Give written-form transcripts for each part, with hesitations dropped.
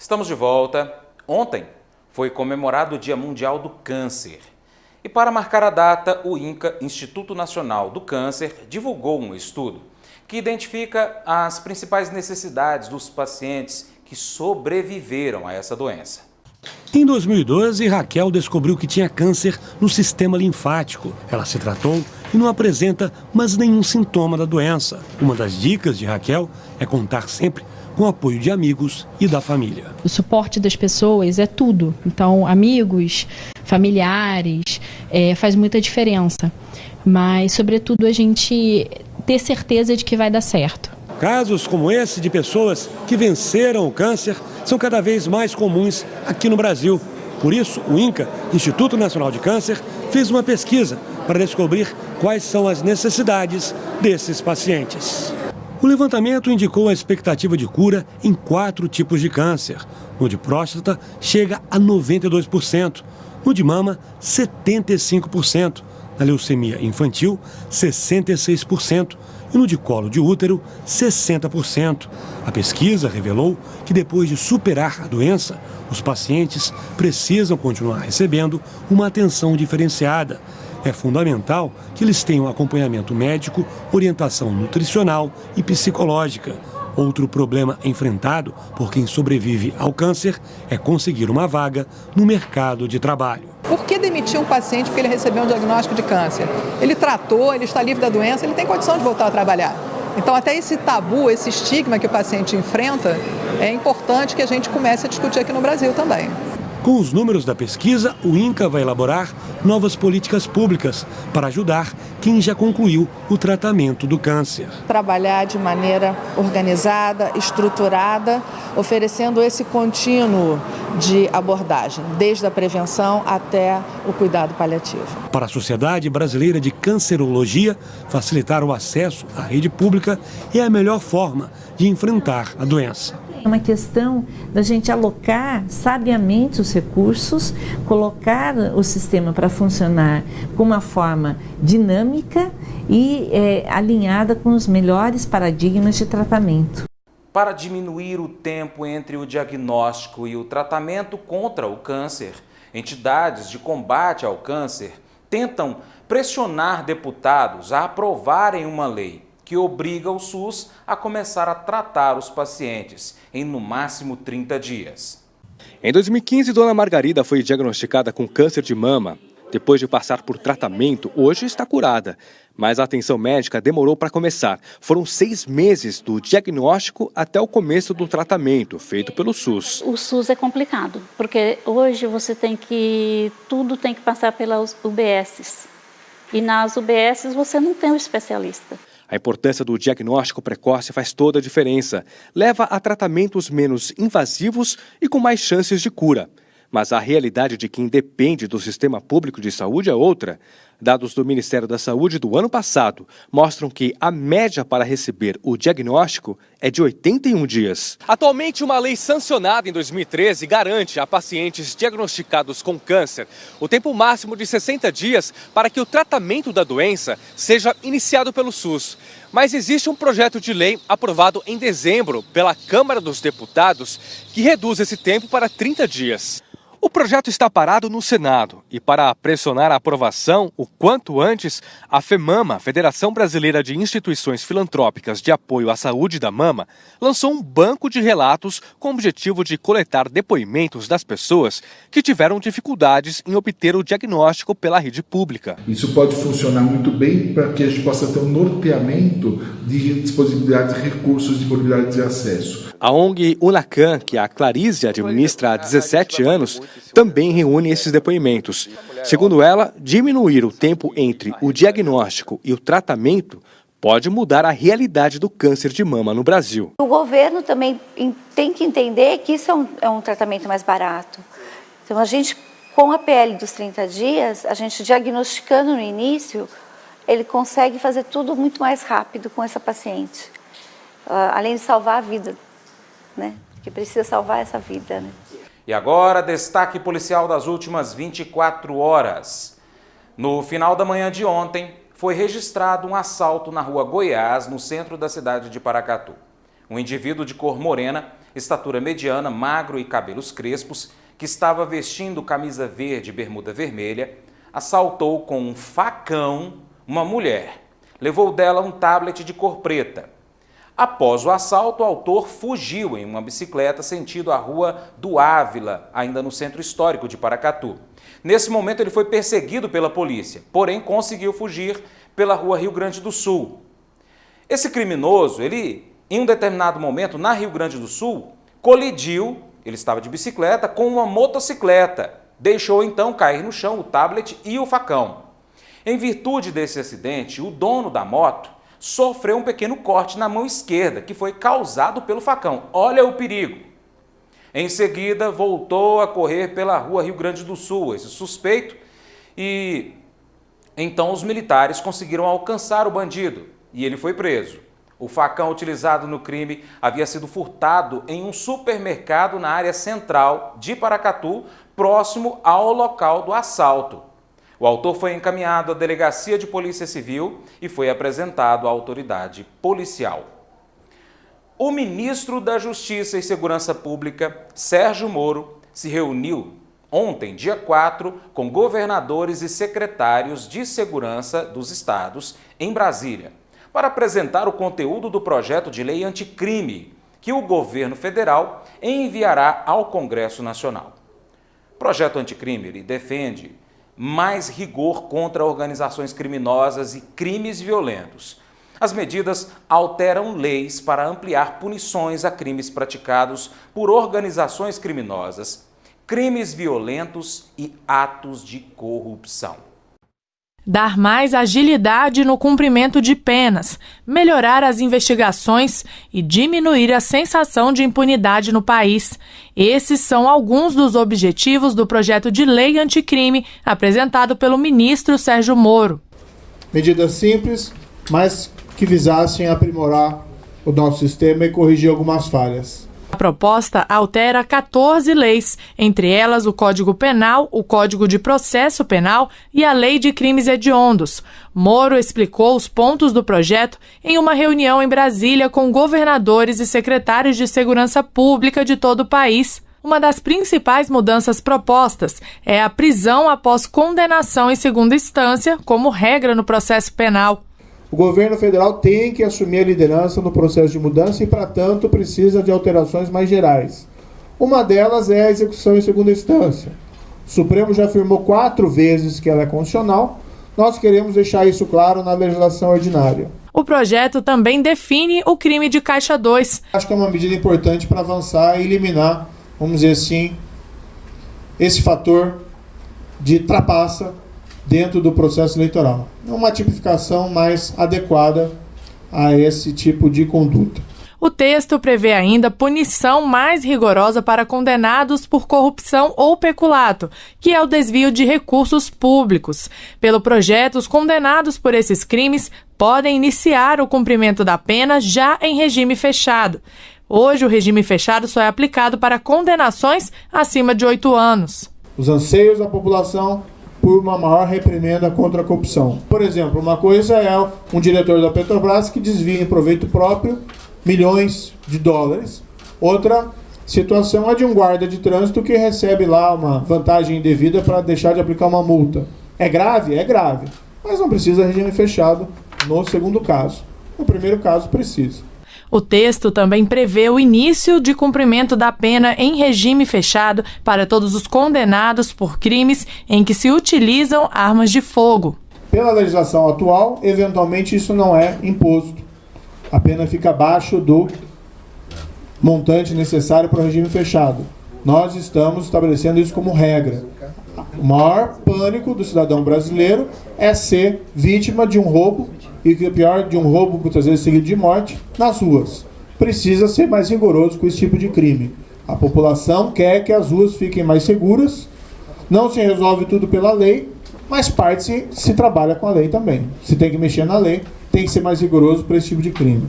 Estamos de volta. Ontem foi comemorado o Dia Mundial do Câncer. E para marcar a data, o INCA, Instituto Nacional do Câncer, divulgou um estudo que identifica as principais necessidades dos pacientes que sobreviveram a essa doença. Em 2012, Raquel descobriu que tinha câncer no sistema linfático. Ela se tratou e não apresenta mais nenhum sintoma da doença. Uma das dicas de Raquel é contar sempre com o apoio de amigos e da família. O suporte das pessoas é tudo. Então, amigos, familiares, faz muita diferença. Mas, sobretudo, a gente ter certeza de que vai dar certo. Casos como esse de pessoas que venceram o câncer são cada vez mais comuns aqui no Brasil. Por isso, o INCA, Instituto Nacional de Câncer, fez uma pesquisa para descobrir quais são as necessidades desses pacientes. O levantamento indicou a expectativa de cura em 4 tipos de câncer. No de próstata, chega a 92%. No de mama, 75%. Na leucemia infantil, 66%. E no de colo de útero, 60%. A pesquisa revelou que depois de superar a doença, os pacientes precisam continuar recebendo uma atenção diferenciada. É fundamental que eles tenham acompanhamento médico, orientação nutricional e psicológica. Outro problema enfrentado por quem sobrevive ao câncer é conseguir uma vaga no mercado de trabalho. Por que demitir um paciente porque ele recebeu um diagnóstico de câncer? Ele tratou, ele está livre da doença, ele tem condição de voltar a trabalhar. Então, até esse tabu, esse estigma que o paciente enfrenta, é importante que a gente comece a discutir aqui no Brasil também. Com os números da pesquisa, o INCA vai elaborar novas políticas públicas para ajudar quem já concluiu o tratamento do câncer. Trabalhar de maneira organizada, estruturada, oferecendo esse contínuo de abordagem, desde a prevenção até o cuidado paliativo. Para a Sociedade Brasileira de Cancerologia, facilitar o acesso à rede pública é a melhor forma de enfrentar a doença. É uma questão da gente alocar sabiamente os recursos, colocar o sistema para funcionar com uma forma dinâmica e alinhada com os melhores paradigmas de tratamento. Para diminuir o tempo entre o diagnóstico e o tratamento contra o câncer, entidades de combate ao câncer tentam pressionar deputados a aprovarem uma lei que obriga o SUS a começar a tratar os pacientes em no máximo 30 dias. Em 2015, Dona Margarida foi diagnosticada com câncer de mama. Depois de passar por tratamento, hoje está curada. Mas a atenção médica demorou para começar. Foram 6 meses do diagnóstico até o começo do tratamento, feito pelo SUS. O SUS é complicado, porque hoje tudo tem que passar pelas UBSs. E nas UBSs você não tem um especialista. A importância do diagnóstico precoce faz toda a diferença. Leva a tratamentos menos invasivos e com mais chances de cura. Mas a realidade de quem depende do sistema público de saúde é outra. Dados do Ministério da Saúde do ano passado mostram que a média para receber o diagnóstico é de 81 dias. Atualmente, uma lei sancionada em 2013 garante a pacientes diagnosticados com câncer o tempo máximo de 60 dias para que o tratamento da doença seja iniciado pelo SUS. Mas existe um projeto de lei aprovado em dezembro pela Câmara dos Deputados que reduz esse tempo para 30 dias. O projeto está parado no Senado e, para pressionar a aprovação o quanto antes, a FEMAMA, Federação Brasileira de Instituições Filantrópicas de Apoio à Saúde da Mama, lançou um banco de relatos com o objetivo de coletar depoimentos das pessoas que tiveram dificuldades em obter o diagnóstico pela rede pública. Isso pode funcionar muito bem para que a gente possa ter um norteamento de disponibilidade de recursos, disponibilidade de acesso. A ONG Unacan, que a Clarice administra há 17 anos, também reúne esses depoimentos. Segundo ela, diminuir o tempo entre o diagnóstico e o tratamento pode mudar a realidade do câncer de mama no Brasil. O governo também tem que entender que isso é um tratamento mais barato. Então, a gente, com a PL dos 30 dias, a gente diagnosticando no início, ele consegue fazer tudo muito mais rápido com essa paciente. Além de salvar a vida, né? Que precisa salvar essa vida, né? E agora, destaque policial das últimas 24 horas. No final da manhã de ontem, foi registrado um assalto na rua Goiás, no centro da cidade de Paracatu. Um indivíduo de cor morena estatura mediana, magro e cabelos crespos, que estava vestindo camisa verde e bermuda vermelha, assaltou com um facão uma mulher. Levou dela um tablet de cor preta. Após o assalto, o autor fugiu em uma bicicleta sentido a Rua do Ávila, ainda no centro histórico de Paracatu. Nesse momento ele foi perseguido pela polícia, porém conseguiu fugir pela Rua Rio Grande do Sul. Esse criminoso, em um determinado momento, na Rio Grande do Sul, colidiu, ele estava de bicicleta, com uma motocicleta. Deixou então cair no chão o tablet e o facão. Em virtude desse acidente, o dono da moto sofreu um pequeno corte na mão esquerda, que foi causado pelo facão. Olha o perigo. Em seguida, voltou a correr pela Rua Rio Grande do Sul, esse suspeito, e então os militares conseguiram alcançar o bandido e ele foi preso. O facão utilizado no crime havia sido furtado em um supermercado na área central de Paracatu, próximo ao local do assalto. O autor foi encaminhado à Delegacia de Polícia Civil e foi apresentado à autoridade policial. O ministro da Justiça e Segurança Pública, Sérgio Moro, se reuniu ontem, dia 4, com governadores e secretários de segurança dos estados em Brasília, para apresentar o conteúdo do projeto de lei anticrime que o governo federal enviará ao Congresso Nacional. O projeto anticrime defende mais rigor contra organizações criminosas e crimes violentos. As medidas alteram leis para ampliar punições a crimes praticados por organizações criminosas, crimes violentos e atos de corrupção. Dar mais agilidade no cumprimento de penas, melhorar as investigações e diminuir a sensação de impunidade no país. Esses são alguns dos objetivos do projeto de lei anticrime apresentado pelo ministro Sérgio Moro. Medidas simples, mas que visassem aprimorar o nosso sistema e corrigir algumas falhas. A proposta altera 14 leis, entre elas o Código Penal, o Código de Processo Penal e a Lei de Crimes Hediondos. Moro explicou os pontos do projeto em uma reunião em Brasília com governadores e secretários de segurança pública de todo o país. Uma das principais mudanças propostas é a prisão após condenação em segunda instância, como regra no processo penal. O governo federal tem que assumir a liderança no processo de mudança e, para tanto, precisa de alterações mais gerais. Uma delas é a execução em segunda instância. O Supremo já afirmou 4 vezes que ela é constitucional. Nós queremos deixar isso claro na legislação ordinária. O projeto também define o crime de Caixa 2. Acho que é uma medida importante para avançar e eliminar, vamos dizer assim, esse fator de trapaça dentro do processo eleitoral. É uma tipificação mais adequada a esse tipo de conduta. O texto prevê ainda punição mais rigorosa para condenados por corrupção ou peculato, que é o desvio de recursos públicos. Pelo projeto, os condenados por esses crimes podem iniciar o cumprimento da pena já em regime fechado. Hoje, o regime fechado só é aplicado para condenações acima de 8 anos. Os anseios da população por uma maior reprimenda contra a corrupção. Por exemplo, uma coisa é um diretor da Petrobras que desvia em proveito próprio milhões de dólares. Outra situação é de um guarda de trânsito que recebe lá uma vantagem indevida para deixar de aplicar uma multa. É grave? É grave. Mas não precisa regime fechado no segundo caso. No primeiro caso, precisa. O texto também prevê o início de cumprimento da pena em regime fechado para todos os condenados por crimes em que se utilizam armas de fogo. Pela legislação atual, eventualmente isso não é imposto. A pena fica abaixo do montante necessário para o regime fechado. Nós estamos estabelecendo isso como regra. O maior pânico do cidadão brasileiro é ser vítima de um roubo, e que é pior, de um roubo muitas vezes seguido de morte, nas ruas. Precisa ser mais rigoroso com esse tipo de crime. A população quer que as ruas fiquem mais seguras, não se resolve tudo pela lei, mas parte se trabalha com a lei também. Se tem que mexer na lei, tem que ser mais rigoroso para esse tipo de crime.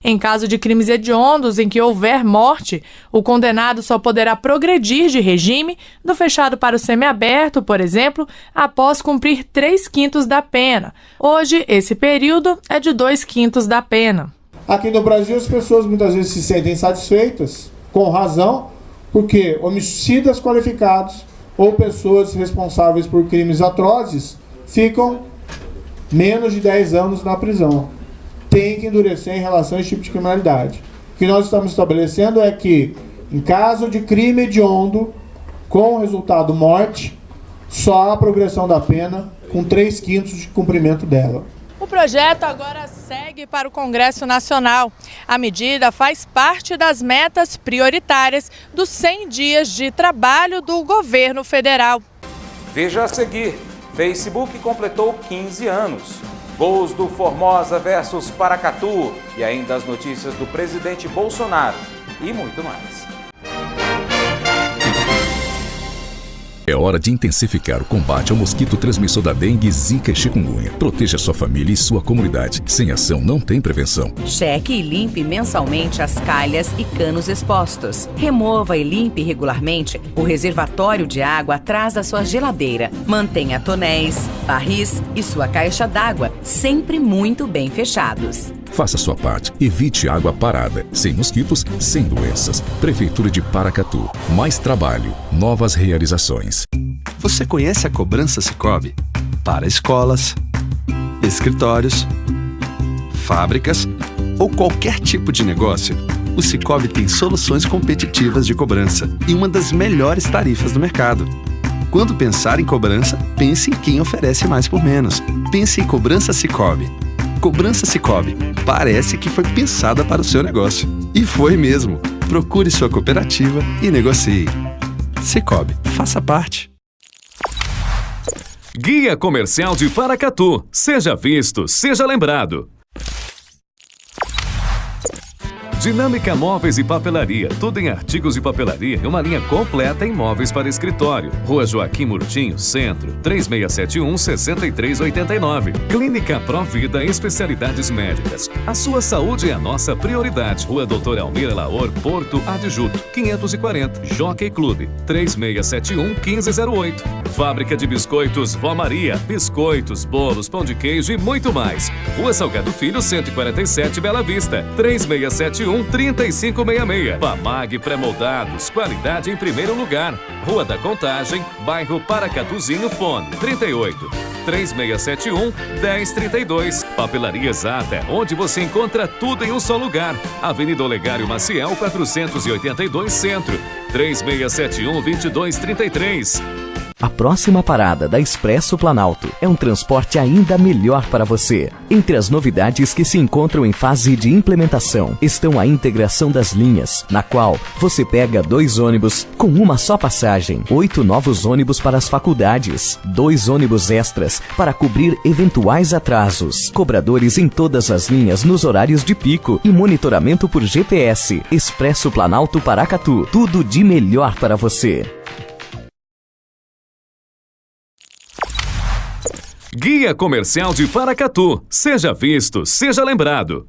Em caso de crimes hediondos em que houver morte, o condenado só poderá progredir de regime do fechado para o semiaberto, por exemplo, após cumprir 3/5 da pena. Hoje, esse período é de 2/5 da pena. Aqui no Brasil, as pessoas muitas vezes se sentem satisfeitas com razão, porque homicidas qualificados ou pessoas responsáveis por crimes atrozes ficam menos de 10 anos na prisão. Tem que endurecer em relação a esse tipo de criminalidade. O que nós estamos estabelecendo é que, em caso de crime hediondo, com resultado morte, só há progressão da pena com 3/5 de cumprimento dela. O projeto agora segue para o Congresso Nacional. A medida faz parte das metas prioritárias dos 100 dias de trabalho do governo federal. Veja a seguir, Facebook completou 15 anos. Gols do Formosa versus Paracatu e ainda as notícias do presidente Bolsonaro e muito mais. É hora de intensificar o combate ao mosquito transmissor da dengue, zika e chikungunya. Proteja sua família e sua comunidade. Sem ação não tem prevenção. Cheque e limpe mensalmente as calhas e canos expostos. Remova e limpe regularmente o reservatório de água atrás da sua geladeira. Mantenha tonéis, barris e sua caixa d'água sempre muito bem fechados. Faça sua parte. Evite água parada. Sem mosquitos, sem doenças. Prefeitura de Paracatu. Mais trabalho. Novas realizações. Você conhece a cobrança Sicoob? Para escolas, escritórios, fábricas ou qualquer tipo de negócio, o Sicoob tem soluções competitivas de cobrança e uma das melhores tarifas do mercado. Quando pensar em cobrança, pense em quem oferece mais por menos. Pense em Cobrança Sicoob. Cobrança Sicoob. Parece que foi pensada para o seu negócio. E foi mesmo. Procure sua cooperativa e negocie. Sicoob, faça parte. Guia Comercial de Paracatu. Seja visto, seja lembrado. Dinâmica Móveis e Papelaria, tudo em artigos de papelaria e uma linha completa em móveis para escritório. Rua Joaquim Murtinho, Centro, 3671-6389. Clínica Provida, especialidades médicas. A sua saúde é a nossa prioridade. Rua Doutor Almir Laor, Porto Adjuto, 540. Jockey Clube, 3671-1508. Fábrica de Biscoitos Vó Maria, biscoitos, bolos, pão de queijo e muito mais. Rua Salgado Filho, 147, Bela Vista, 3671-3566. Pamag Pré-Moldados, qualidade em primeiro lugar. Rua da Contagem, bairro Paracatuzinho, fone 38-3671-1032. Papelaria Exata, onde você encontra tudo em um só lugar. Avenida Olegário Maciel, 482 Centro, 3671-2233. A próxima parada da Expresso Planalto é um transporte ainda melhor para você. Entre as novidades que se encontram em fase de implementação estão a integração das linhas, na qual você pega 2 ônibus com uma só passagem, 8 novos ônibus para as faculdades, 2 ônibus extras para cobrir eventuais atrasos, cobradores em todas as linhas nos horários de pico e monitoramento por GPS. Expresso Planalto Paracatu, tudo de melhor para você. Guia Comercial de Paracatu. Seja visto, seja lembrado.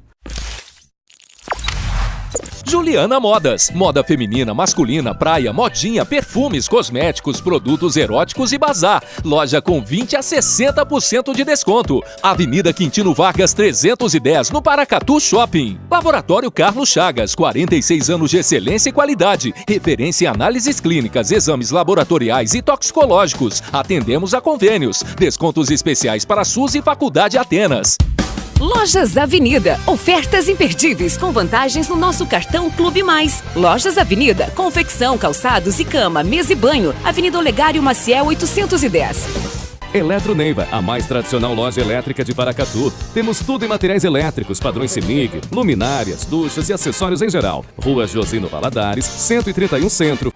Juliana Modas. Moda feminina, masculina, praia, modinha, perfumes, cosméticos, produtos eróticos e bazar. Loja com 20 a 60% de desconto. Avenida Quintino Vargas 310, no Paracatu Shopping. Laboratório Carlos Chagas, 46 anos de excelência e qualidade. Referência em análises clínicas, exames laboratoriais e toxicológicos. Atendemos a convênios. Descontos especiais para SUS e Faculdade Atenas. Lojas Avenida. Ofertas imperdíveis com vantagens no nosso cartão Clube Mais. Lojas Avenida. Confecção, calçados e cama, mesa e banho. Avenida Olegário Maciel 810. Eletroneiva, a mais tradicional loja elétrica de Paracatu. Temos tudo em materiais elétricos, padrões CEMIG, luminárias, duchas e acessórios em geral. Rua Josino Valadares, 131 Centro.